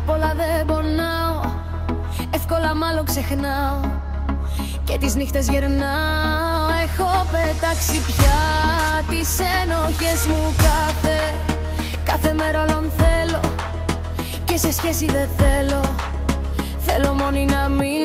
απ' όλα δεν πονάω, εύκολα μάλλον ξεχνάω και τις νύχτες γερνάω. Έχω πετάξει πια τις ενοχές μου κάθε μέρα όλον θέλω και σε σχέση δεν θέλω. Θέλω μόνη να μην